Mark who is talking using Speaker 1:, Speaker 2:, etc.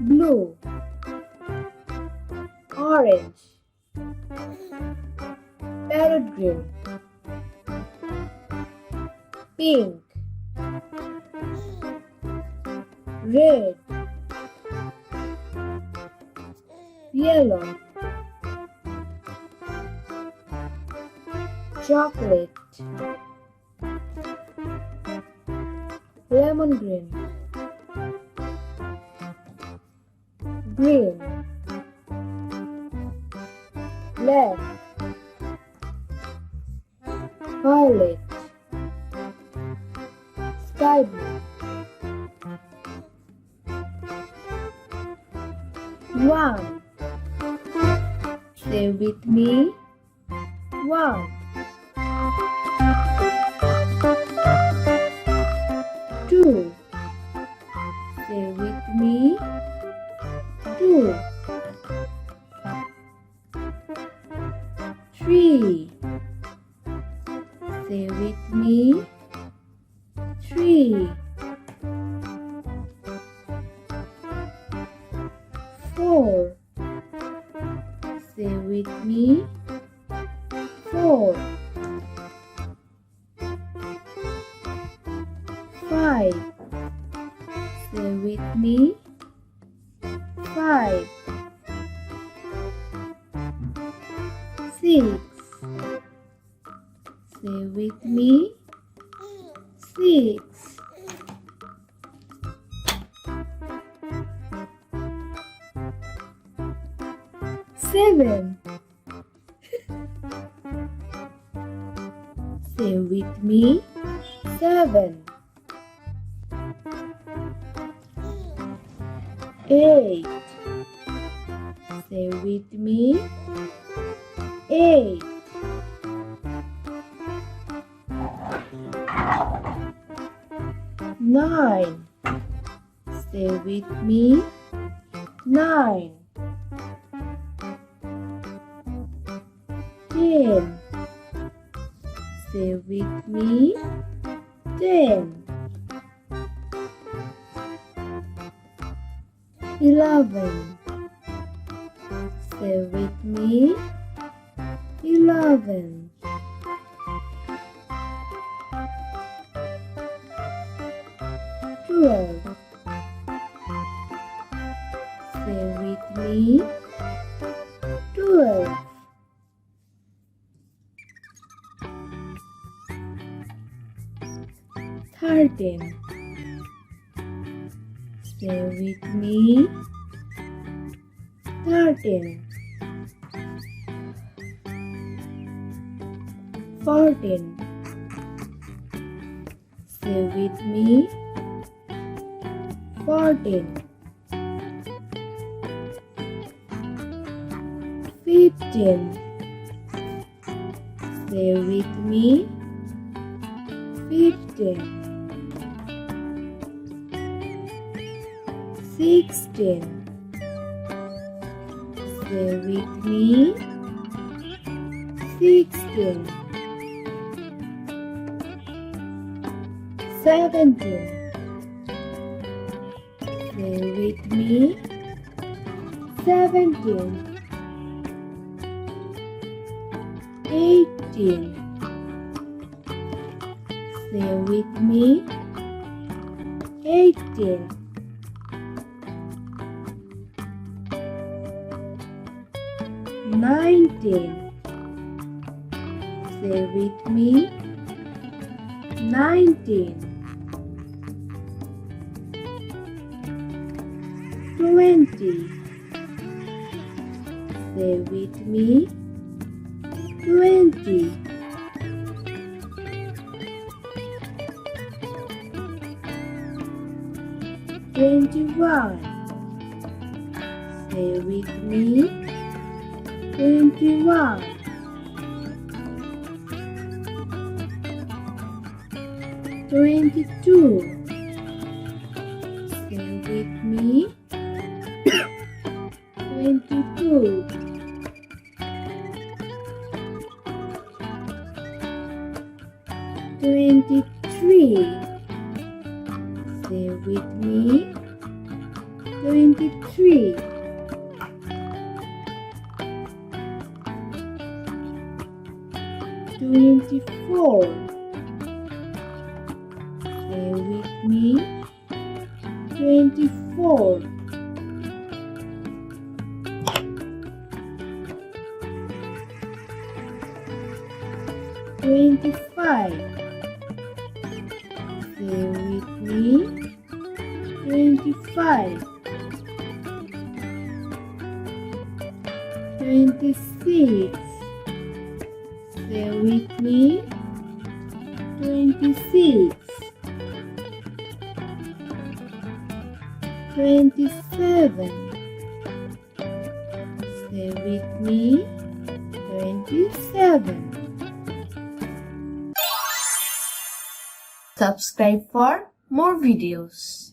Speaker 1: blue, orange, parrot green, pink, red, yellow, chocolate, lemon green, green, black, violet, sky blue. One. Say with me. One. Two. Say with me. Two. Three. Say with me. Three. Four. Say with me. Four. Five. Say with me. Five. Six. Say with me. Six. Seven. Say with me. Seven. Eight. Say with me. Eight. Nine. Say with me. Nine. 10. Say with me. 10. 11. Say with me. 11. 12. Say with me. 12. 13. Say with me. 13. 14. Say with me. 14. 15. Say with me. 15. 16. Say with me. 16. 17. Say with me. 17. 18. Say with me. 18. 19. Say with me. 19. 20. Say with me. 20. 21. Say with me. 21. 22. Say with me. 22. 23. Say with me. 23, 24. Say with me. 24. 25. Say with me. 25. 26. Say with me. 26. 27. Say with me. 27.
Speaker 2: Subscribe for more videos.